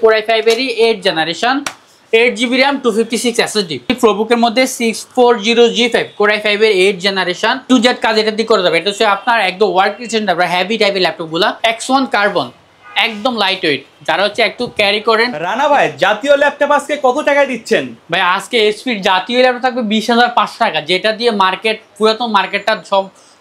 Core i5 এরই 8 generation 8GB RAM 256 SSD প্রোবুকের মধ্যে 640G5 Core i5 এর 8 জেনারেশন 2Z কাজ এটা দিয়ে করে যাবে। এটা হচ্ছে আপনার একদম ওয়ার্ক স্ট্যান্ডার্ড বা হেভি টাইপের ল্যাপটপগুলো X1 কার্বন একদম লাইট ওয়েট যারা হচ্ছে একটু ক্যারি করেন। রানা ভাই জাতীয় ল্যাপটপ আজকে কত টাকায় দিচ্ছেন? ভাই আজকে এইচপির জাতীয় ল্যাপটপ থাকবে 20,500 টাকা, যেটা দিয়ে মার্কেট পুরাতন মার্কেটটা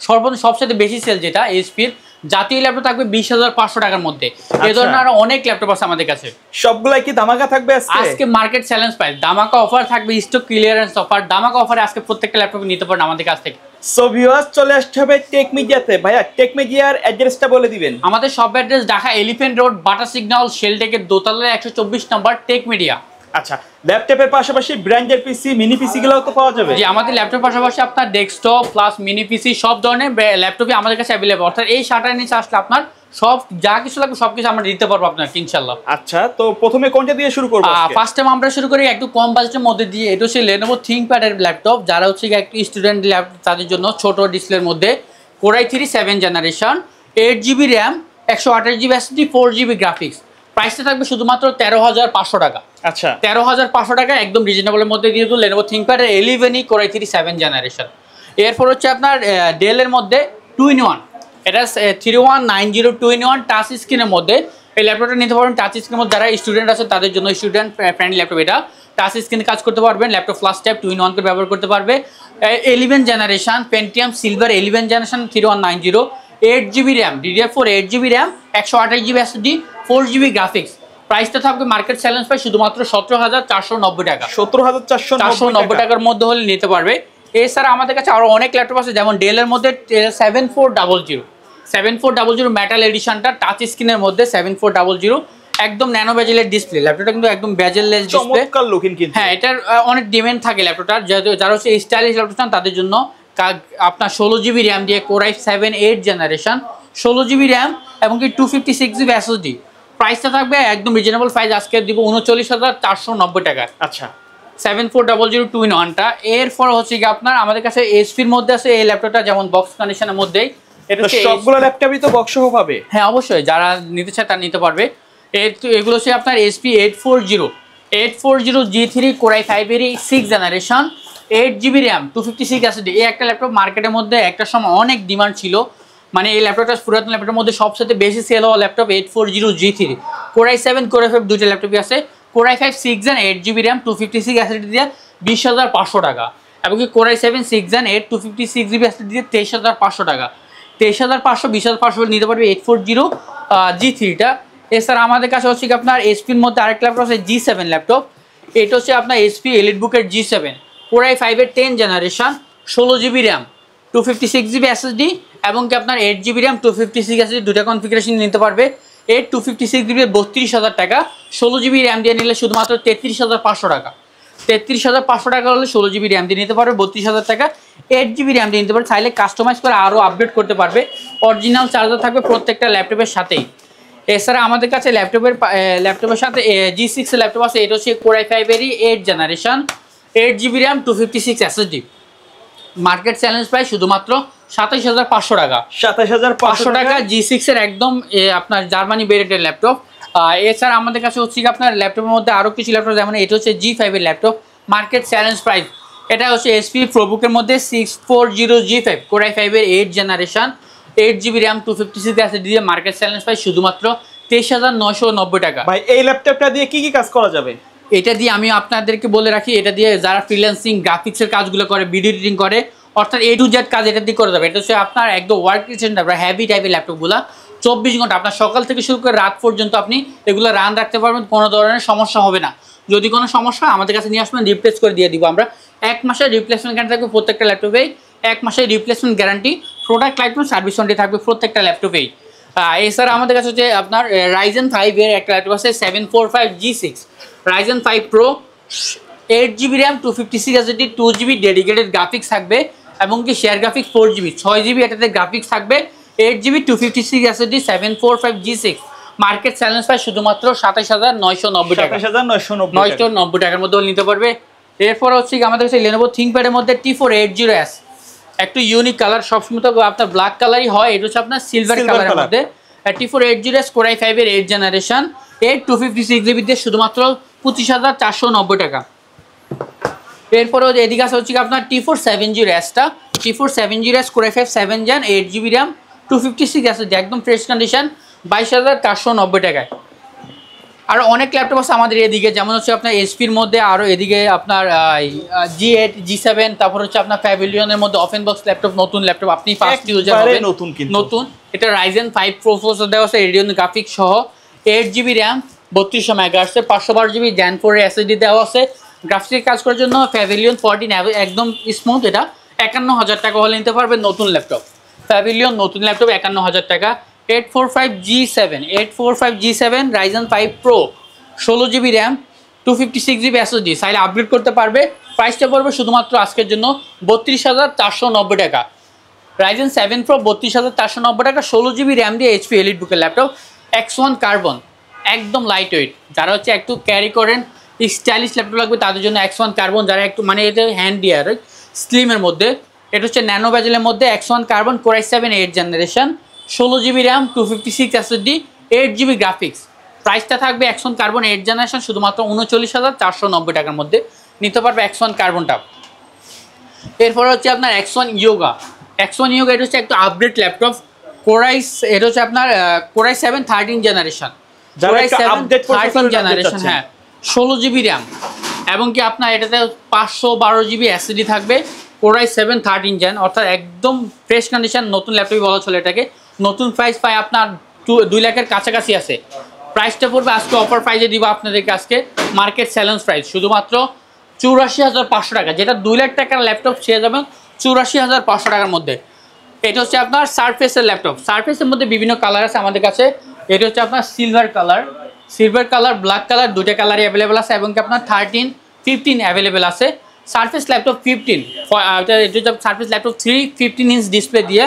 সর্বনিম্ন সবচেয়ে বেশি সেল যেটা এইচপির জাতীয় ল্যাপটপ থাকবে 20,500 টাকার মধ্যে। এই ধরনের আরো অনেক ল্যাপটপ আছে আমাদের কাছে। সবগুলাই কি ধামাকা থাকবে আজকে? আজকে মার্কেট চ্যালেঞ্জ প্রাইস ধামাকা অফার থাকবে, স্টক ক্লিয়ারেন্স অফার ধামাকা অফারে আজকে প্রত্যেকটা ল্যাপটপ নিতে পারেন আমাদের কাছ থেকে। সো ভিউয়ার্স চলে আসতে হবে টেক মিডিয়াতে। ভাইয়া টেক মিডিয়ার অ্যাড্রেসটা বলে দিবেন। আমাদের সব address Dhaka elephant road Bata signal শেলটেকের দোতলায় 124 নম্বর টেক মিডিয়া। আচ্ছা, ল্যাপটপের পাশাপাশি ব্র্যান্ডের পিসি মিনি পিসি গুলোও তো পাওয়া যাবে? জি, আমাদের ল্যাপটপের পাশাপাশি আপনার ডেস্কটপ প্লাস মিনি পিসি সব ধরনের ল্যাপটপই আমাদের কাছে অ্যাভেলেবল। অর্থাৎ এই শাটার নিচে আসলে আপনার সব যা কিছু লাগবে সবকিছু আমরা দিতে পারবো আপনাকে ইনশাআল্লাহ। আচ্ছা, তো প্রথমে কোনটা দিয়ে শুরু করব? ফার্স্ট টাইম আমরা শুরু করি একটু কম বাজেটের মধ্যে দিয়ে। এটা হচ্ছে Lenovo ThinkPad এর ল্যাপটপ, যারা হচ্ছে একটু স্টুডেন্ট ল্যাপটপ তাদের জন্য ছোট ডিসপ্লের মধ্যে Core i3 7 generation 8GB RAM 128GB SSD 4GB graphics. প্রাইসটা থাকবে শুধুমাত্র 13,500 টাকা। আচ্ছা, 13,500 টাকা একদম রিজনেবলের মধ্যে দিয়ে দিল Lenovo ThinkPad এর 11 Core i3 7 জেনারেশন। এরপর হচ্ছে আপনার ডেলের মধ্যে 2-in-1, এটা 3190 2-in-1 টাচ স্ক্রিনের মধ্যে এই ল্যাপটপটা নিতে পারবেন। টাচ স্ক্রিনের মধ্যে যারা স্টুডেন্ট আছে তাদের জন্য স্টুডেন্ট ফ্রেন্ডলি ল্যাপটপ। এটা টাচ স্ক্রিনে কাজ করতে পারবেন, ল্যাপটপ ফ্লাশ টাইপ 2-in-1 করে ব্যবহার করতে পারবে। 11 generation Pentium silver 11 generation 3190 8GB RAM DDR4 8GB RAM 128GB SSD 4GB graphics. প্রাইসটা থাকবে মার্কেট চ্যালেঞ্জ প্রাইস শুধুমাত্র 17,490 টাকা। 17,490 টাকার মধ্যে হলে নিতে পারবে। এছাড়া আমাদের কাছে আরো অনেক ল্যাপটপ আছে, যেমন ডেলের মধ্যে 7400 মেটাল এডিশনটা টাচ স্ক্রিনের মধ্যে 7400 একদম ন্যানো বেজেলের ডিসপ্লে। ল্যাপটপটা কিন্তু একদম বেজেললেস ডিসপ্লে, চমৎকার লুকিং কিন্তু। হ্যাঁ, এটার অনেক ডিমান্ড থাকে ল্যাপটপটার। যারা হচ্ছে স্টাইলিশ ল্যাপটপ চান তাদের জন্য আপনার 16GB RAM দিয়ে Core i7 8 generation 16GB RAM এবং কি 256GB SSD। প্রাইসটা থাকবে একদম রিজনেবল প্রাইস, আজকে দিব 39,490 টাকা। আচ্ছা, 7400 2-in-1টা। এরপর হচ্ছে কি আপনার আমাদের কাছে এইচপির মধ্যে আছে এই ল্যাপটপটা, যেমন বক্স কন্ডিশনের মধ্যেই। এটা সবগুলো ল্যাপটপই তো বক্স সহ পাবে? হ্যাঁ অবশ্যই, যারা নিতে চায় তারা নিতে পারবে। এগুলো হচ্ছে আপনার HP 840 G3 Core i5 এর 6 জেনারেশন 8GB RAM 256 SSD। এই একটা ল্যাপটপ মার্কেটের মধ্যে একটা সময় অনেক ডিমান্ড ছিল, মানে এই ল্যাপটপটা পুরাতন ল্যাপটপের মধ্যে সবচেয়ে বেশি সেল হওয়া laptop 840 G3 Core i7 Core i5 দুইটা ল্যাপটপই আছে। Core i5 6 Gen 8GB RAM 256 SSD দিয়ে 20,500 টাকা এবং কি Core i7 6 Gen 8 256GB SSD দিয়ে 23,500 টাকা। 23,500 20,500 নিতে পারবে 840 G3টা। এছাড়া আমাদের কাছে হচ্ছে কি আপনার এইচপির মধ্যে আরেকটা ল্যাপটপ আছে G7 ল্যাপটপ। এটা হচ্ছে আপনার এইচপি এলিটবুকের G7 Core i5 এর 10 generation 16GB RAM 256GB SSD এবং কি আপনার 8GB RAM 256 SSD দুটা কনফিগারেশন নিতে পারবে। 256GB 32,000 টাকা, 16GB RAM দিয়ে নিলে শুধুমাত্র 33,500 টাকা। 33,500 টাকা হলে 16GB RAM দিয়ে নিতে পারবে 32,000 টাকা। 8GB RAM দিয়ে নিতে পারবে, চাইলে কাস্টমাইজ করে আরও আপডেট করতে পারবে। অরিজিনাল চার্জার থাকবে প্রত্যেকটা ল্যাপটপের সাথেই। এছাড়া আমাদের কাছে ল্যাপটপের সাথে G6 ল্যাপটপ আছে। এটা হচ্ছে Core i5 এরই 8 generation 8GB RAM 256 SSD। Market challenge price শুধুমাত্র 27,500 টাকা। 27,500 টাকা G6 এর একদম আপনার জার্মানি বেরেটের ল্যাপটপ। এছাড়া আমাদের কাছে হচ্ছে কি আপনার ল্যাপটপের মধ্যে আরও কিছু ল্যাপটপ, যেমন এটা হচ্ছে G5 এর ল্যাপটপ। মার্কেট চ্যালেঞ্জ প্রাইস এটা হচ্ছে HP প্রোবুকের মধ্যে 640G5 Core i5 এর 8 জেনারেশন 8GB RAM 256 SSD দিয়ে মার্কেট চ্যালেঞ্জ প্রাইস শুধুমাত্র 23,990 টাকা। ভাই এই ল্যাপটপটা দিয়ে কি কি কাজ করা যাবে? এটা দিয়ে আমি আপনাদেরকে বলে রাখি, এটা দিয়ে যারা ফ্রিল্যান্সিং গ্রাফিক্সের কাজগুলো করে, ভিডিও এডিটিং করে, অর্থাৎ A to Z কাজ এটা দিয়ে করে যাবে। এটা হচ্ছে আপনার একদম ওয়ার্ক স্ট্যান্ডার্ড বা হেভি টাইপের ল্যাপটপগুলো 24 ঘন্টা আপনার সকাল থেকে শুরু করে রাত পর্যন্ত আপনি এগুলো রান রাখতে পারবেন, কোনো ধরনের সমস্যা হবে না। যদি কোনো সমস্যা আমাদের কাছে নিয়ে আসবেন, রিপ্লেস করে দিয়ে দিব আমরা। 1 মাসের রিপ্লেসমেন্ট গ্যারান্টি থাকবে প্রত্যেকটা ল্যাপটপেই। 1 মাসের replacement guarantee, product lifetime service warranty থাকবে প্রত্যেকটা ল্যাপটপেই। এছাড়া আমাদের কাছে হচ্ছে আপনার Ryzen 5 এর একটা ল্যাপটপ আছে 745 G6 Ryzen 5 Pro 8GB RAM 256 SSD 2GB dedicated graphics থাকবে এবং কি শেয়ার গ্রাফিক্স 4GB 6GB এটাতে গ্রাফিক্স থাকবে 8GB 256 SSD 745 G6। Market challenge price শুধুমাত্র 27,990 টাকা। 27,990 টাকার মধ্যে নিতে পারবে। এরপর হচ্ছে আমাদের কাছে Lenovo ThinkPad এর মধ্যে T480S একটু ইউনিক কালার, সবসময় তো আপনার ব্ল্যাক কালারই হয়, এটা হচ্ছে আপনার সিলভার কালারের মধ্যে 3480 কোর i5 এর 8 জেনারেশন 256 জিবি দিয়ে শুধুমাত্র 25,490 টাকা। এরপরে এদিকে আছে হচ্ছে আপনার T470Sটা T470S core i5 7 gen 8 GB RAM 256 আছে একদম ফ্রেশ কন্ডিশন 22,490 টাকায়। আর অনেক ল্যাপটপ আছে আমাদের এদিকে, যেমন হচ্ছে আপনার এসপির মধ্যে, আরও এদিকে আপনার G8 G7, তারপর হচ্ছে আপনার প্যাভিলিয়নের মধ্যে ওপেন বক্স ল্যাপটপ, নতুন ল্যাপটপ, আপনি ফার্স্ট ইউজার হবেন, নতুন এটা Ryzen 5 প্রসেসর দেওয়া আছে, রেডিয়ন গ্রাফিক্স সহ 8 GB RAM 3200 megahertz 512 GB Gen 4 SSD দেওয়া আছে। গ্রাফিক্সের কাজ করার জন্য প্যাভিলিয়ন 14 একদম স্মুথ, এটা 51,000 টাকা হলে নিতে পারবেন নতুন ল্যাপটপ। প্যাভিলিয়ন নতুন ল্যাপটপ 51,000 টাকা। 845G7 Ryzen 5 Pro 16 GB RAM 256 GB SSD চাইলে আপগ্রেড করতে পারবে। প্রাইসটা পড়বে শুধুমাত্র আজকের জন্য 32,490 টাকা। Ryzen 7 Pro 32,490 টাকা, 16 জিবি র্যাম দিয়ে HP EliteBook laptop X1 carbon, একদম লাইট ওয়েট। যারা হচ্ছে একটু ক্যারি করেন, স্টাইলিশ ল্যাপটপ লাগবে তাদের জন্য X1 কার্বন, যারা একটু মানে এটা হ্যান্ডি আর স্লিমের মধ্যে, এটা হচ্ছে ন্যানো ব্যাজেলের মধ্যে X1 carbon core i7 8 generation 16 GB RAM 256 SSD 8 GB graphics. প্রাইসটা থাকবে X1 কার্বন 8 জেনারেশন শুধুমাত্র 39,490 টাকার মধ্যে নিতে পারবে X1 কার্বনটা। এরপর হচ্ছে আপনার X1 Yoga এটা হচ্ছে একটা আপগ্রেড ল্যাপটপ, এটা হচ্ছে আপনার কোর i7 13 জেনারেশন, হ্যাঁ 16 জিবি র্যাম, এবং কি আপনার এটাতে 512 জিবি এসএসডি থাকবে। কোর i7 13 জেন, অর্থাৎ একদম ফ্রেশ কন্ডিশন নতুন ল্যাপটপই বলা চলে এটাকে। নতুন প্রাইস পায় আপনার 2 লাখের কাছাকাছি আছে। প্রাইসটা পড়বে আজকে অফার প্রাইসে দিব আপনাদেরকে, আজকে মার্কেট চ্যালেঞ্জ প্রাইস শুধুমাত্র 84,500 টাকা, যেটা 2 লাখ টাকার ল্যাপটপ ছেড়ে যাবেন 84,500 টাকার মধ্যে। এটা হচ্ছে আপনার সারফেসের ল্যাপটপ, সারফেসের মধ্যে বিভিন্ন কালার আছে আমাদের কাছে। এটা হচ্ছে আপনার সিলভার কালার, ব্ল্যাক কালার, দুটো কালারই অ্যাভেলেবেল আছে, এবং কি আপনার 13, 15 অ্যাভেলেবেল আছে। সারফেস ল্যাপটপ 15, এটা হচ্ছে সারফেস ল্যাপটপ 15 ইঞ্চ ডিসপ্লে দিয়ে,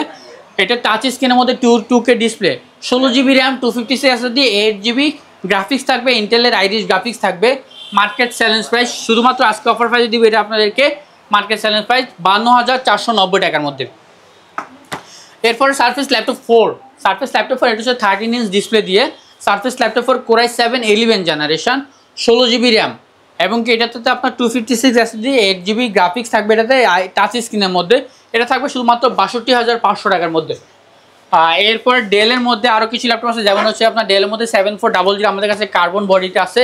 এটা টাচ স্ক্রিনের মধ্যে 2K display, 16 GB RAM 256 SSD 8 GB graphics থাকবে, ইন্টেলের আইরিশ গ্রাফিক্স থাকবে। মার্কেট চ্যালেঞ্জ প্রাইস শুধুমাত্র আজকে অফার প্রাইসে দিব এটা আপনাদেরকে, মার্কেট চ্যালেঞ্জ প্রাইস 52,490 টাকার মধ্যে। এরপরে সারফেস ল্যাপটপ 4 এটা হচ্ছে 13 ইঞ্চ ডিসপ্লে দিয়ে surface laptop 4 core i7 11 generation 16 GB RAM, এবং কি এটাতে আপনার 256 এসএসডি 8 জিবি গ্রাফিক্স থাকবে, এটাতে টাচ স্ক্রিনের মধ্যে। এটা থাকবে শুধুমাত্র 62,500 টাকার মধ্যে। এরপর ডেলের মধ্যে আরও কিছু ল্যাপটপ আছে, যেমন হচ্ছে আপনার ডেলের মধ্যে 7400 আমাদের কাছে কার্বন বডিটা আছে।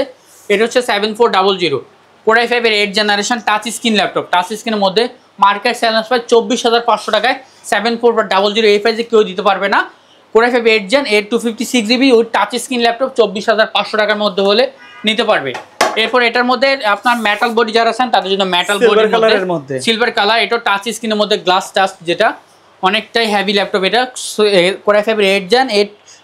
এটা হচ্ছে 7400 কোর i5 এর 8 generation touch screen laptop, touch স্ক্রিনের মধ্যে মার্কেট চ্যালেঞ্জ প্রাইস 24,500 টাকায়। 7400 এই প্রাইসে কেউ দিতে পারবে না। কোর i5 8 জেন 256 জিবি ওই টাচ স্ক্রিন ল্যাপটপ 24,500 টাকার মধ্যে হলে নিতে পারবে। এরপর এটার মধ্যে আপনার মেটাল বডি যারা আছেন তাদের জন্য মেটাল বডির মধ্যে সিলভার কালার, এটা টাচ স্ক্রিনের মধ্যে গ্লাস টাচ, যেটা অনেকটাই হেভি ল্যাপটপ। এটা core i5 8 gen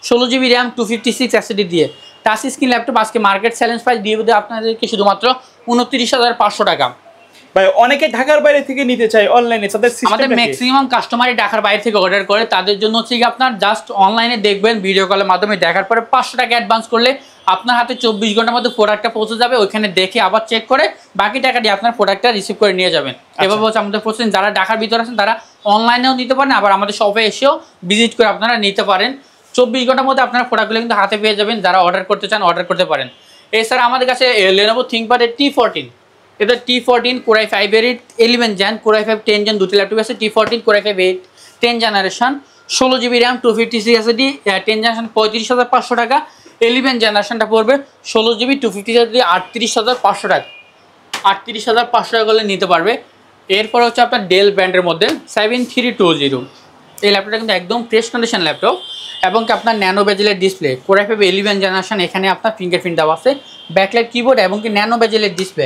16 GB RAM 256 SSD দিয়ে টাচ স্ক্রিন ল্যাপটপ। আজকে মার্কেট চ্যালেঞ্জ প্রাইস দিয়ে আপনাদেরকে শুধুমাত্র 29,500 টাকা। ভাই অনেকে ঢাকার বাইরে থেকে নিতে চায় অনলাইনে, তাদের আমাদের ম্যাক্সিমাম কাস্টমারই ঢাকার বাইরে থেকে অর্ডার করে, তাদের জন্য হচ্ছে কি আপনার জাস্ট অনলাইনে দেখবেন, ভিডিও কলের মাধ্যমে দেখার পরে 500 টাকা অ্যাডভান্স করলে আপনার হাতে 24 ঘন্টার মধ্যে প্রোডাক্টটা পৌঁছে যাবে। ওইখানে দেখে আবার চেক করে বাকি টাকা দিয়ে আপনার প্রোডাক্টটা রিসিভ করে নিয়ে যাবেন। এভাবে হচ্ছে আমাদের প্রসেস। যারা ঢাকার ভিতরে আছেন তারা অনলাইনেও নিতে পারেন, আবার আমাদের শপে এসেও ভিজিট করে আপনারা নিতে পারেন। 24 ঘন্টার মধ্যে আপনারা প্রোডাক্টগুলো কিন্তু হাতে পেয়ে যাবেন। যারা অর্ডার করতে চান অর্ডার করতে পারেন। এছাড়া আমাদের কাছে Lenovo ThinkPad T14, এটা T14 কোর i5 এর 11 জেন, কোর i5 10 জেন দুটি ল্যাপটপ আছে। T14 core i5 10 generation 16 GB RAM 256 SSD 10 generation 35,500 টাকা। 11 জেনারেশনটা পড়বে 16 জিবি 256 এসএসডি 38,500 টাকা। 38,500 টাকা করলে নিতে পারবে। এরপর হচ্ছে আপনার ডেল ব্র্যান্ডের মধ্যে 7320, এই ল্যাপটপটা কিন্তু একদম ফ্রেশ কন্ডিশন ল্যাপটপ, এবং আপনার ন্যানো বেজেলের ডিসপ্লে, কোর i5 11 জেনারেশন, এখানে আপনার ফিঙ্গারপ্রিন্ট দেওয়া আছে, ব্যাকলাইট কিবোর্ড এবং কি ন্যানো বেজেলের ডিসপ্লে।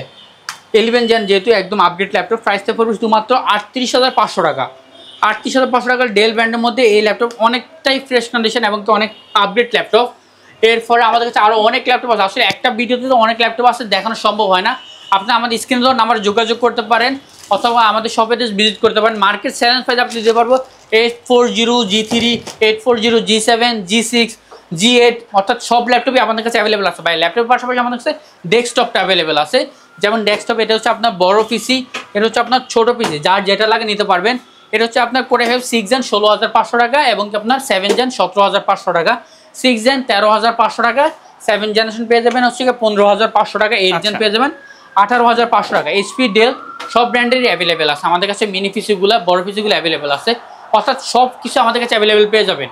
11 জেন যেহেতু একদম আপডেট ল্যাপটপ, প্রাইসটা পড়বে শুধুমাত্র 38,500 টাকা। 38,500 টাকার ডেল ব্র্যান্ডের মধ্যে এই ল্যাপটপ অনেকটাই ফ্রেশ কন্ডিশন এবং কি অনেক আপডেট ল্যাপটপ। এরপরে আমাদের কাছে আরও অনেক ল্যাপটপ আছে, আসলে একটা ভিডিওতে তো অনেক ল্যাপটপ আছে দেখানো সম্ভব হয় না। আপনি আমাদের স্ক্রিন দেওয়ার নাম্বারে যোগাযোগ করতে পারেন, অথবা আমাদের শপে ভিজিট করতে পারেন। মার্কেট চ্যালেঞ্জ প্রাইস আপনি দিতে পারবো 840 G3, 840 G7, G6, G8, অর্থাৎ সব ল্যাপটপই আমাদের কাছে অ্যাভেলেবেল আছে। ভাই ল্যাপটপের পাশাপাশি আমাদের কাছে ডেস্কটপটা অ্যাভেলেবেল আছে। যেমন ডেস্কটপ, এটা হচ্ছে আপনার বড় পিসি, এটা হচ্ছে আপনার ছোটো পিসি, যার যেটা লাগে নিতে পারবেন। এটা হচ্ছে আপনার কোর i5 6 জেন 16,500 টাকা, এবং আপনার 7 জেন 17,500 টাকা। 6 জেন 13,500 টাকা, 7 জেনারেশন পেয়ে যাবেন হচ্ছে 15,500 টাকা, 8 জেন পেয়ে যাবেন 18,500 টাকা। এইচপি ডেল সব ব্র্যান্ডেরই অ্যাভেলেবেল আছে আমাদের কাছে, মিনি পিসিগুলো বড় পিসিগুলো অ্যাভেলেবেল আছে, অর্থাৎ সব কিছু আমাদের কাছে অ্যাভেলেবেল পেয়ে যাবেন।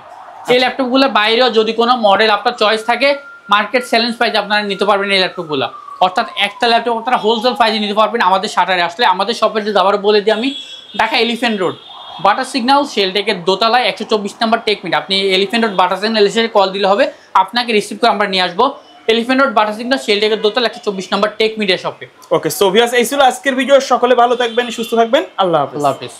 এই ল্যাপটপগুলোর বাইরেও যদি কোনো মডেল আপনার চয়েস থাকে মার্কেট চ্যালেঞ্জ প্রাইজে আপনারা নিতে পারবেন এই ল্যাপটপগুলো, অর্থাৎ একটা ল্যাপটপ আপনারা হোলসেল প্রাইজে নিতে পারবেন আমাদের শাটারে আসলে। আমাদের শপের যদি আবারও বলে দিই আমি, ঢাকা এলিফ্যান্ট রোড বাটার সিগন্যাল শেলটেকের দোতলায় 124 নম্বর টেকমিট। আপনি এলিফ্যান্ট রোড বাটার সিগন্যাল এসে কল দিলে হবে, আপনাকে রিসিভ করে আমরা নিয়ে আসবো এলিফ্যান্ট রোড বাটার সিগন্যাল শেলটেকের দোতলা 124 নম্বর টেকমিটের শপে। ওকে সো ভিউয়ার্স, এই ছিল আজকের ভিডিও। সকলে ভালো থাকবেন, সুস্থ থাকবেন, আল্লাহ হাফেজ। আল্লাহ হাফেজ।